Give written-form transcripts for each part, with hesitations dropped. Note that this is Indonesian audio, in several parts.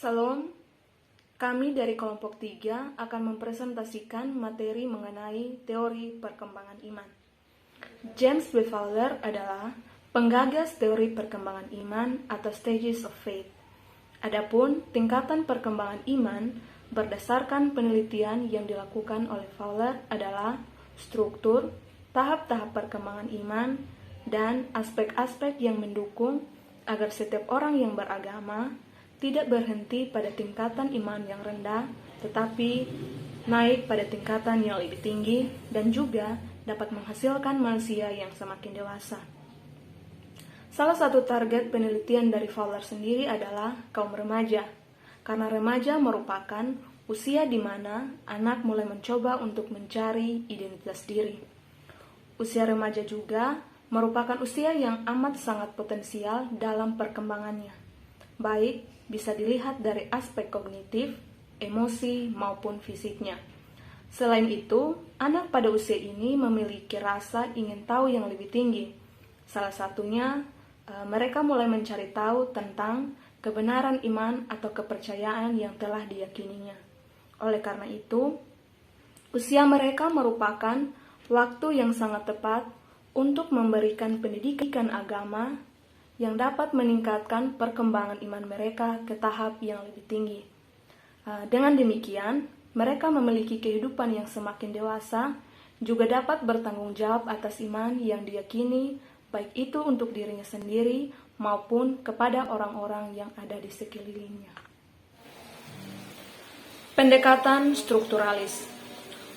Salam, kami dari kelompok 3 akan mempresentasikan materi mengenai teori perkembangan iman. James B. Fowler adalah penggagas teori perkembangan iman atau stages of faith. Adapun tingkatan perkembangan iman berdasarkan penelitian yang dilakukan oleh Fowler adalah struktur, tahap-tahap perkembangan iman, dan aspek-aspek yang mendukung agar setiap orang yang beragama tidak berhenti pada tingkatan iman yang rendah, tetapi naik pada tingkatan yang lebih tinggi dan juga dapat menghasilkan manusia yang semakin dewasa. Salah satu target penelitian dari Fowler sendiri adalah kaum remaja, karena remaja merupakan usia di mana anak mulai mencoba untuk mencari identitas diri. Usia remaja juga merupakan usia yang amat sangat potensial dalam perkembangannya, baik bisa dilihat dari aspek kognitif, emosi, maupun fisiknya. Selain itu, anak pada usia ini memiliki rasa ingin tahu yang lebih tinggi. Salah satunya, mereka mulai mencari tahu tentang kebenaran iman atau kepercayaan yang telah diyakininya. Oleh karena itu, usia mereka merupakan waktu yang sangat tepat untuk memberikan pendidikan agama yang dapat meningkatkan perkembangan iman mereka ke tahap yang lebih tinggi. Dengan demikian, mereka memiliki kehidupan yang semakin dewasa, juga dapat bertanggung jawab atas iman yang diyakini, baik itu untuk dirinya sendiri maupun kepada orang-orang yang ada di sekelilingnya. Pendekatan strukturalis.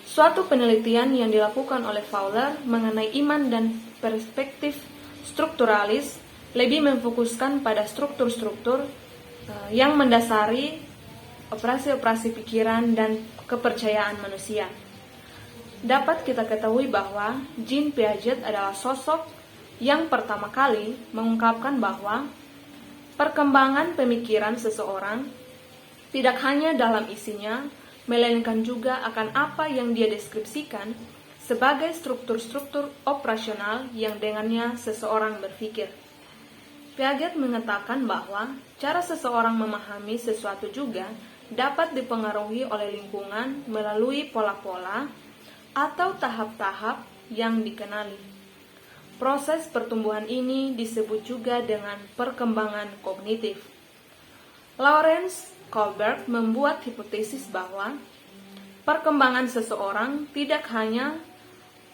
Suatu penelitian yang dilakukan oleh Fowler mengenai iman dan perspektif strukturalis lebih memfokuskan pada struktur-struktur yang mendasari operasi-operasi pikiran dan kepercayaan manusia. Dapat kita ketahui bahwa Jean Piaget adalah sosok yang pertama kali mengungkapkan bahwa perkembangan pemikiran seseorang tidak hanya dalam isinya, melainkan juga akan apa yang dia deskripsikan sebagai struktur-struktur operasional yang dengannya seseorang berpikir. Piaget mengatakan bahwa cara seseorang memahami sesuatu juga dapat dipengaruhi oleh lingkungan melalui pola-pola atau tahap-tahap yang dikenali. Proses pertumbuhan ini disebut juga dengan perkembangan kognitif. Lawrence Kohlberg membuat hipotesis bahwa perkembangan seseorang tidak hanya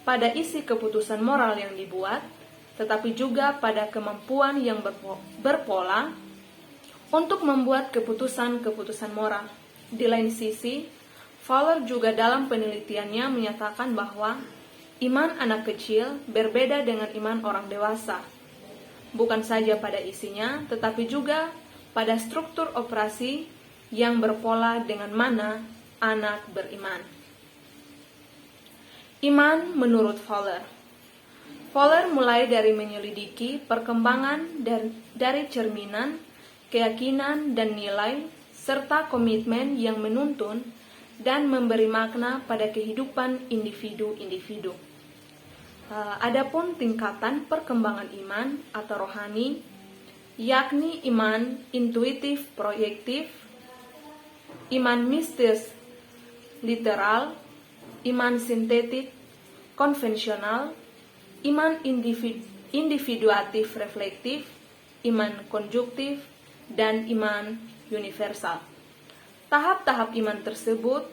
pada isi keputusan moral yang dibuat, tetapi juga pada kemampuan yang berpola untuk membuat keputusan-keputusan moral. Di lain sisi, Fowler juga dalam penelitiannya menyatakan bahwa iman anak kecil berbeda dengan iman orang dewasa, bukan saja pada isinya, tetapi juga pada struktur operasi yang berpola dengan mana anak beriman. Iman menurut Fowler. Fowler mulai dari menyelidiki perkembangan dari cerminan, keyakinan dan nilai, serta komitmen yang menuntun dan memberi makna pada kehidupan individu-individu. Adapun tingkatan perkembangan iman atau rohani, yakni iman intuitif proyektif, iman mistis literal, iman sintetik konvensional, iman individuatif reflektif, iman konjuktif, dan iman universal. Tahap-tahap iman tersebut,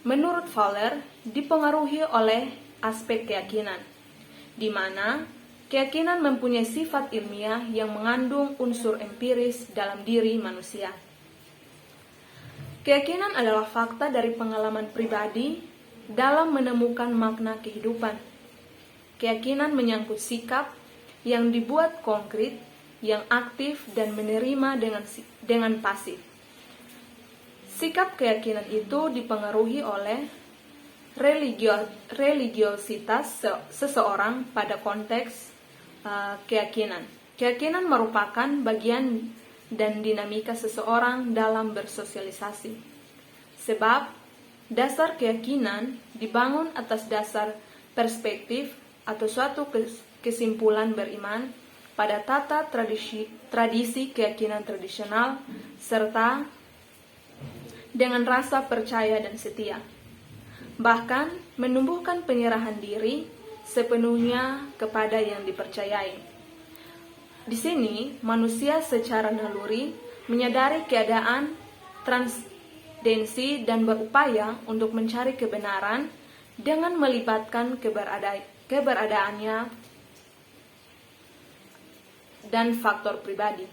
menurut Fowler, dipengaruhi oleh aspek keyakinan, di mana keyakinan mempunyai sifat ilmiah yang mengandung unsur empiris dalam diri manusia. Keyakinan adalah fakta dari pengalaman pribadi dalam menemukan makna kehidupan. Keyakinan menyangkut sikap yang dibuat konkret, yang aktif dan menerima dengan pasif. Sikap keyakinan itu dipengaruhi oleh religiositas seseorang pada konteks keyakinan. Keyakinan merupakan bagian dan dinamika seseorang dalam bersosialisasi. Sebab dasar keyakinan dibangun atas dasar perspektif atau suatu kesimpulan beriman pada tata tradisi keyakinan tradisional serta dengan rasa percaya dan setia. Bahkan menumbuhkan penyerahan diri sepenuhnya kepada yang dipercayai. Di sini, manusia secara naluri menyadari keadaan transdensi dan berupaya untuk mencari kebenaran dengan melibatkan keberadaannya dan faktor pribadi,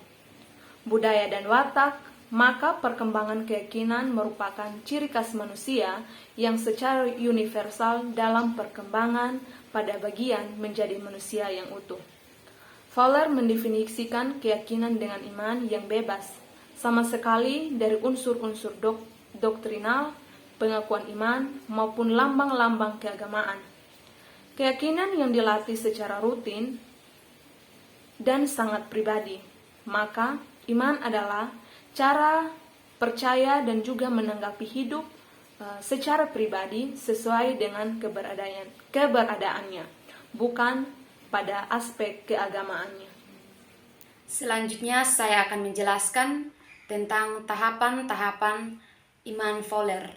budaya dan watak. Maka perkembangan keyakinan merupakan ciri khas manusia yang secara universal dalam perkembangan pada bagian menjadi manusia yang utuh. Fowler mendefinisikan keyakinan dengan iman yang bebas, sama sekali dari unsur-unsur doktrinal, pengakuan iman, maupun lambang-lambang keagamaan. Keyakinan yang dilatih secara rutin dan sangat pribadi. Maka, iman adalah cara percaya dan juga menanggapi hidup secara pribadi sesuai dengan keberadaannya, bukan pada aspek keagamaannya. Selanjutnya saya akan menjelaskan tentang tahapan-tahapan iman Fowler.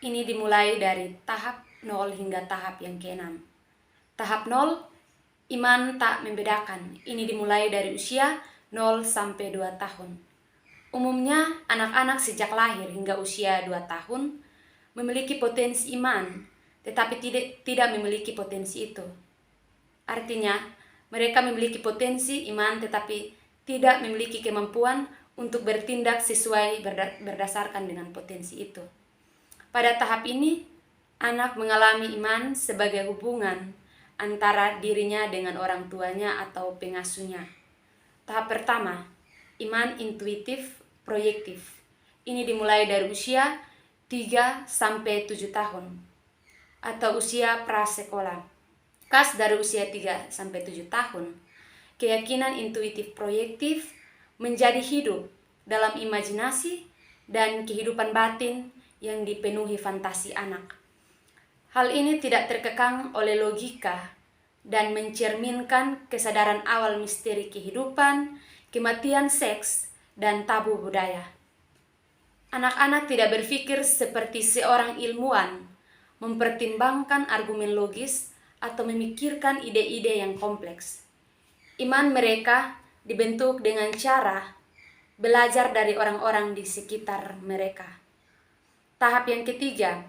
Ini dimulai dari tahap 0 hingga tahap yang ke-6. Tahap 0, iman tak membedakan. Ini dimulai dari usia 0 sampai 2 tahun. Umumnya, anak-anak sejak lahir hingga usia 2 tahun memiliki potensi iman, tetapi tidak memiliki potensi itu. Artinya, mereka memiliki potensi iman tetapi tidak memiliki kemampuan untuk bertindak sesuai berdasarkan dengan potensi itu. Pada tahap ini, anak mengalami iman sebagai hubungan antara dirinya dengan orang tuanya atau pengasuhnya. Tahap pertama, iman intuitif proyektif. Ini dimulai dari usia 3 sampai 7 tahun atau usia prasekolah. Khas dari usia 3 sampai 7 tahun, keyakinan intuitif proyektif menjadi hidup dalam imajinasi dan kehidupan batin yang dipenuhi fantasi anak. Hal ini tidak terkekang oleh logika dan mencerminkan kesadaran awal misteri kehidupan, kematian, seks, dan tabu budaya. Anak-anak tidak berpikir seperti seorang ilmuwan, mempertimbangkan argumen logis atau memikirkan ide-ide yang kompleks. Iman mereka dibentuk dengan cara belajar dari orang-orang di sekitar mereka. Tahap yang ketiga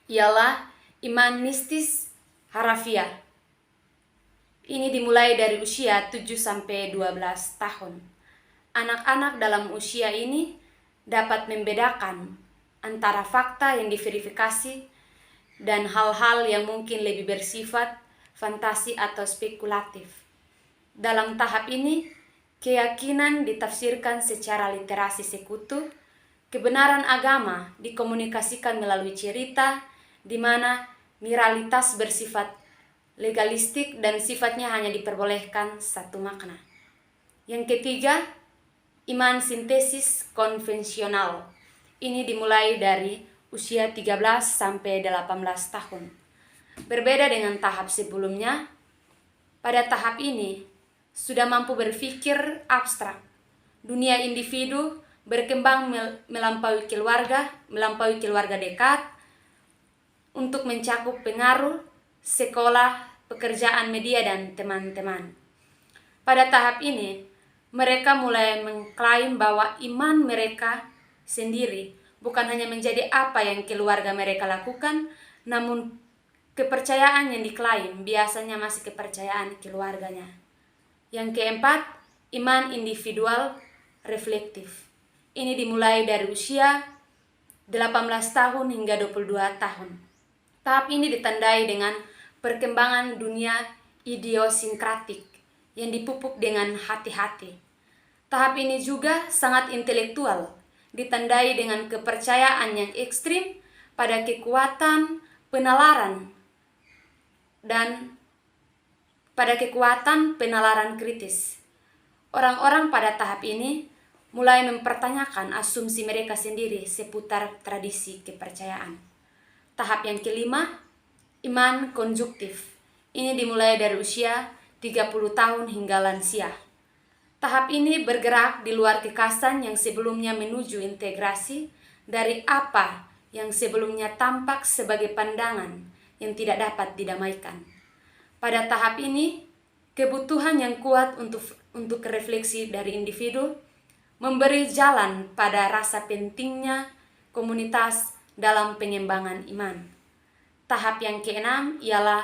ialah iman mistis harafiah. Ini dimulai dari usia 7 sampai 12 tahun. Anak-anak dalam usia ini dapat membedakan antara fakta yang diverifikasi dan hal-hal yang mungkin lebih bersifat fantasi atau spekulatif. Dalam tahap ini, keyakinan ditafsirkan secara literasi sekutu, kebenaran agama dikomunikasikan melalui cerita, di mana miralitas bersifat legalistik dan sifatnya hanya diperbolehkan satu makna. Yang ketiga, iman sintesis konvensional. Ini dimulai dari usia 13 sampai 18 tahun. Berbeda dengan tahap sebelumnya, pada tahap ini sudah mampu berpikir abstrak. Dunia individu berkembang melampaui keluarga dekat untuk mencakup pengaruh, sekolah, pekerjaan, media, dan teman-teman. Pada tahap ini, mereka mulai mengklaim bahwa iman mereka sendiri bukan hanya menjadi apa yang keluarga mereka lakukan, namun kepercayaan yang diklaim biasanya masih kepercayaan keluarganya. Yang keempat, iman individual reflektif. Ini dimulai dari usia 18 tahun hingga 22 tahun. Tahap ini ditandai dengan perkembangan dunia idiosinkratik yang dipupuk dengan hati-hati. Tahap ini juga sangat intelektual, ditandai dengan kepercayaan yang ekstrim pada kekuatan penalaran dan pada kekuatan penalaran kritis. Orang-orang pada tahap ini mulai mempertanyakan asumsi mereka sendiri seputar tradisi kepercayaan. Tahap yang kelima, iman konjuktif. Ini dimulai dari usia 30 tahun hingga lansia. Tahap ini bergerak di luar kekasan yang sebelumnya menuju integrasi dari apa yang sebelumnya tampak sebagai pandangan yang tidak dapat didamaikan. Pada tahap ini, kebutuhan yang kuat untuk refleksi dari individu memberi jalan pada rasa pentingnya komunitas dalam pengembangan iman. Tahap yang keenam ialah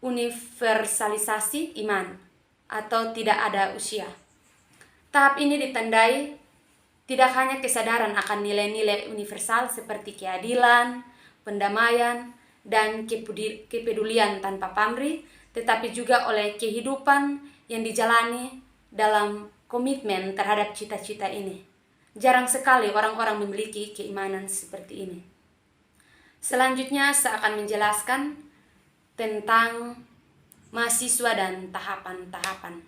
universalisasi iman atau tidak ada usia. Tahap ini ditandai tidak hanya kesadaran akan nilai-nilai universal seperti keadilan, pendamaian, dan kepedulian tanpa pamrih, tetapi juga oleh kehidupan yang dijalani dalam komitmen terhadap cita-cita ini. Jarang sekali orang-orang memiliki keimanan seperti ini. Selanjutnya saya akan menjelaskan tentang mahasiswa dan tahapan-tahapan.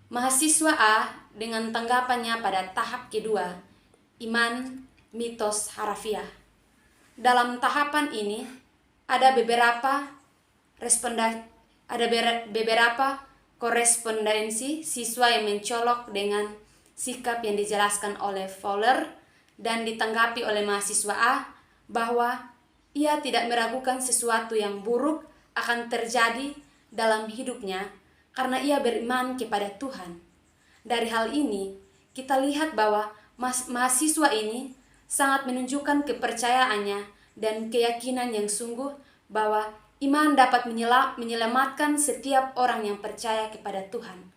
Mahasiswa A dengan tanggapannya pada tahap kedua, iman, mitos, harafiah. Dalam tahapan ini ada beberapa korespondensi siswa yang mencolok dengan sikap yang dijelaskan oleh Fowler dan ditanggapi oleh mahasiswa A bahwa ia tidak meragukan sesuatu yang buruk akan terjadi dalam hidupnya karena ia beriman kepada Tuhan. Dari hal ini, kita lihat bahwa mahasiswa ini sangat menunjukkan kepercayaannya dan keyakinan yang sungguh bahwa iman dapat menyelamatkan setiap orang yang percaya kepada Tuhan.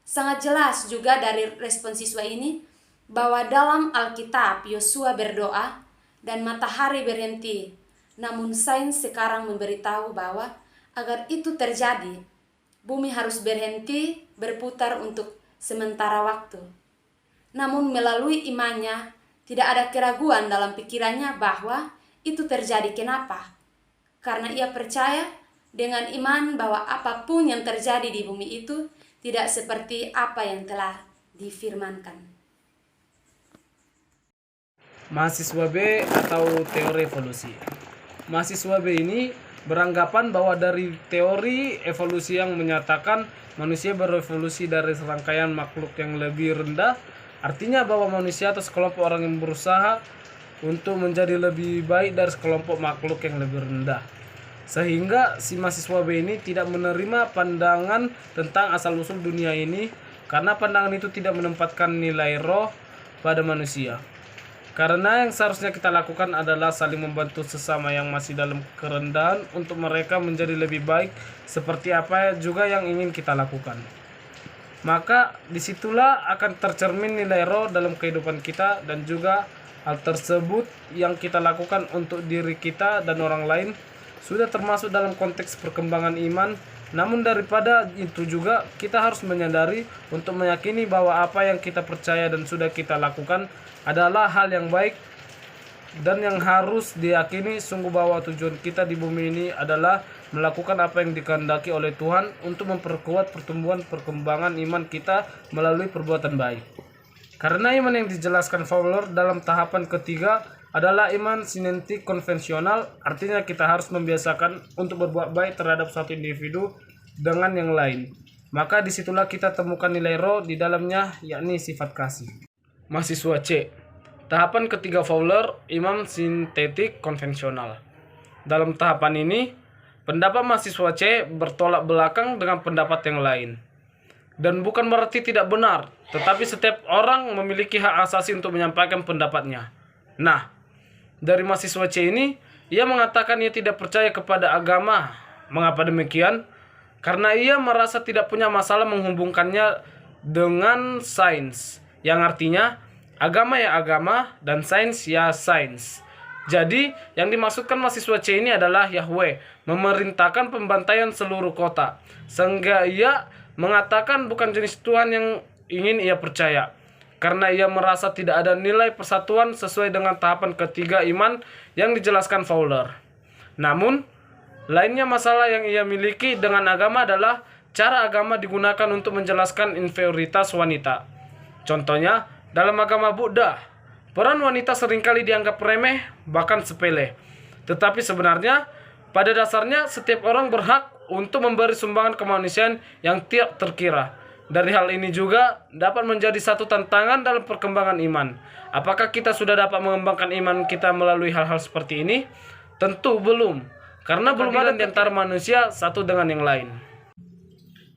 Sangat jelas juga dari respon siswa ini bahwa dalam Alkitab Yosua berdoa dan matahari berhenti. Namun sains sekarang memberitahu bahwa agar itu terjadi, bumi harus berhenti berputar untuk sementara waktu. Namun melalui imannya, tidak ada keraguan dalam pikirannya bahwa itu terjadi. Kenapa? Karena ia percaya dengan iman bahwa apapun yang terjadi di bumi itu tidak seperti apa yang telah difirmankan. Mahasiswa B atau teori evolusi. Mahasiswa B ini beranggapan bahwa dari teori evolusi yang menyatakan manusia berevolusi dari serangkaian makhluk yang lebih rendah, artinya bahwa manusia atau sekelompok orang yang berusaha untuk menjadi lebih baik dari sekelompok makhluk yang lebih rendah. Sehingga si mahasiswa B ini tidak menerima pandangan tentang asal-usul dunia ini karena pandangan itu tidak menempatkan nilai roh pada manusia. Karena yang seharusnya kita lakukan adalah saling membantu sesama yang masih dalam kerendahan untuk mereka menjadi lebih baik seperti apa juga yang ingin kita lakukan. Maka disitulah akan tercermin nilai roh dalam kehidupan kita dan juga hal tersebut yang kita lakukan untuk diri kita dan orang lain sudah termasuk dalam konteks perkembangan iman. Namun daripada itu juga kita harus menyadari untuk meyakini bahwa apa yang kita percaya dan sudah kita lakukan adalah hal yang baik dan yang harus diyakini sungguh bahwa tujuan kita di bumi ini adalah melakukan apa yang dikehendaki oleh Tuhan untuk memperkuat pertumbuhan perkembangan iman kita melalui perbuatan baik. Karena iman yang dijelaskan Fowler dalam tahapan ketiga adalah iman sinentik konvensional, artinya kita harus membiasakan untuk berbuat baik terhadap satu individu dengan yang lain. Maka disitulah kita temukan nilai roh di dalamnya, yakni sifat kasih. Mahasiswa C. Tahapan ketiga Fowler, iman sintetik konvensional. Dalam tahapan ini, pendapat mahasiswa C bertolak belakang dengan pendapat yang lain. Dan bukan berarti tidak benar, tetapi setiap orang memiliki hak asasi untuk menyampaikan pendapatnya. Nah, dari mahasiswa C ini, ia mengatakan ia tidak percaya kepada agama. Mengapa demikian? Karena ia merasa tidak punya masalah menghubungkannya dengan sains, yang artinya agama ya agama dan sains ya sains. Jadi yang dimaksudkan mahasiswa C ini adalah Yahweh memerintahkan pembantaian seluruh kota, sehingga ia mengatakan bukan jenis Tuhan yang ingin ia percaya, karena ia merasa tidak ada nilai persatuan sesuai dengan tahapan ketiga iman yang dijelaskan Fowler. Namun lainnya masalah yang ia miliki dengan agama adalah cara agama digunakan untuk menjelaskan inferioritas wanita. Contohnya, dalam agama Buddha, peran wanita seringkali dianggap remeh, bahkan sepele. Tetapi sebenarnya, pada dasarnya setiap orang berhak untuk memberi sumbangan kemanusiaan yang tidak terkira. dari hal ini juga dapat menjadi satu tantangan dalam perkembangan iman. Apakah kita sudah dapat mengembangkan iman kita melalui hal-hal seperti ini? Tentu belum, karena belum ada di antara manusia satu dengan yang lain.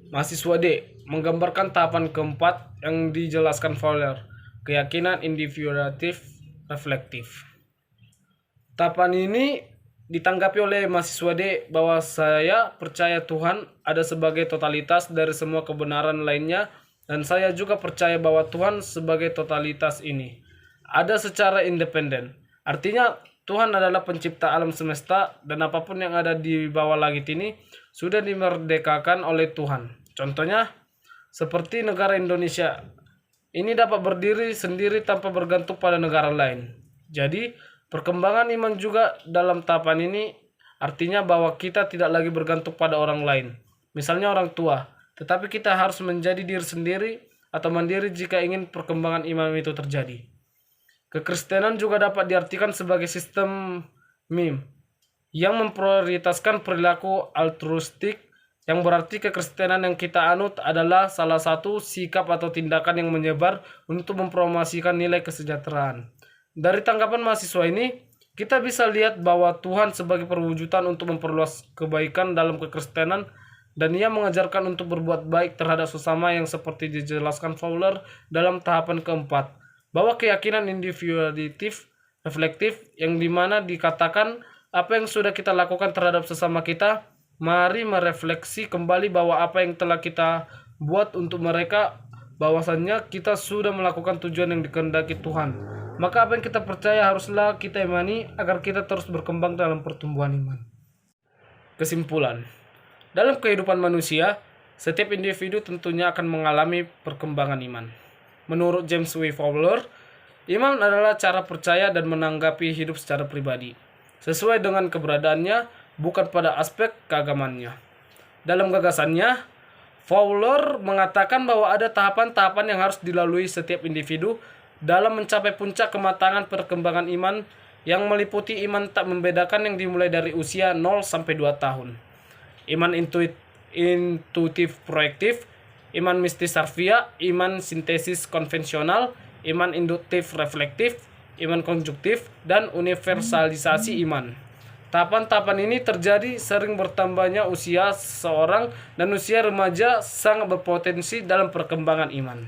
Mahasiswa D menggambarkan tahapan keempat yang dijelaskan Fowler, keyakinan individuatif reflektif. Tahapan ini ditanggapi oleh mahasiswa D bahwa saya percaya Tuhan ada sebagai totalitas dari semua kebenaran lainnya, dan saya juga percaya bahwa Tuhan sebagai totalitas ini ada secara independen. Artinya Tuhan adalah pencipta alam semesta, dan apapun yang ada di bawah langit ini sudah dimerdekakan oleh Tuhan. Contohnya seperti negara Indonesia ini dapat berdiri sendiri tanpa bergantung pada negara lain. Jadi perkembangan iman juga dalam tahapan ini artinya bahwa kita tidak lagi bergantung pada orang lain, misalnya orang tua, tetapi kita harus menjadi diri sendiri atau mandiri jika ingin perkembangan iman itu terjadi. Kekristenan juga dapat diartikan sebagai sistem MIM yang memprioritaskan perilaku altruistik, yang berarti kekristenan yang kita anut adalah salah satu sikap atau tindakan yang menyebar untuk mempromosikan nilai kesejahteraan. Dari tanggapan mahasiswa ini, kita bisa lihat bahwa Tuhan sebagai perwujudan untuk memperluas kebaikan dalam kekristenan, dan ia mengajarkan untuk berbuat baik terhadap sesama yang seperti dijelaskan Fowler dalam tahapan keempat, bahwa keyakinan individuatif reflektif yang dimana dikatakan apa yang sudah kita lakukan terhadap sesama kita, mari merefleksi kembali bahwa apa yang telah kita buat untuk mereka, bahwasannya kita sudah melakukan tujuan yang dikehendaki Tuhan. Maka apa yang kita percaya haruslah kita imani agar kita terus berkembang dalam pertumbuhan iman. Kesimpulan, dalam kehidupan manusia, setiap individu tentunya akan mengalami perkembangan iman. Menurut James W. Fowler, iman adalah cara percaya dan menanggapi hidup secara pribadi, sesuai dengan keberadaannya, bukan pada aspek keagamannya. Dalam gagasannya, Fowler mengatakan bahwa ada tahapan-tahapan yang harus dilalui setiap individu dalam mencapai puncak kematangan perkembangan iman, yang meliputi iman tak membedakan yang dimulai dari usia 0 sampai 2 tahun. Iman intuitif proyektif, iman mistis harfiah, iman sintesis konvensional, iman induktif reflektif, iman konjuktif, dan universalisasi iman. Tahapan-tahapan ini terjadi sering bertambahnya usia seseorang, dan usia remaja sangat berpotensi dalam perkembangan iman.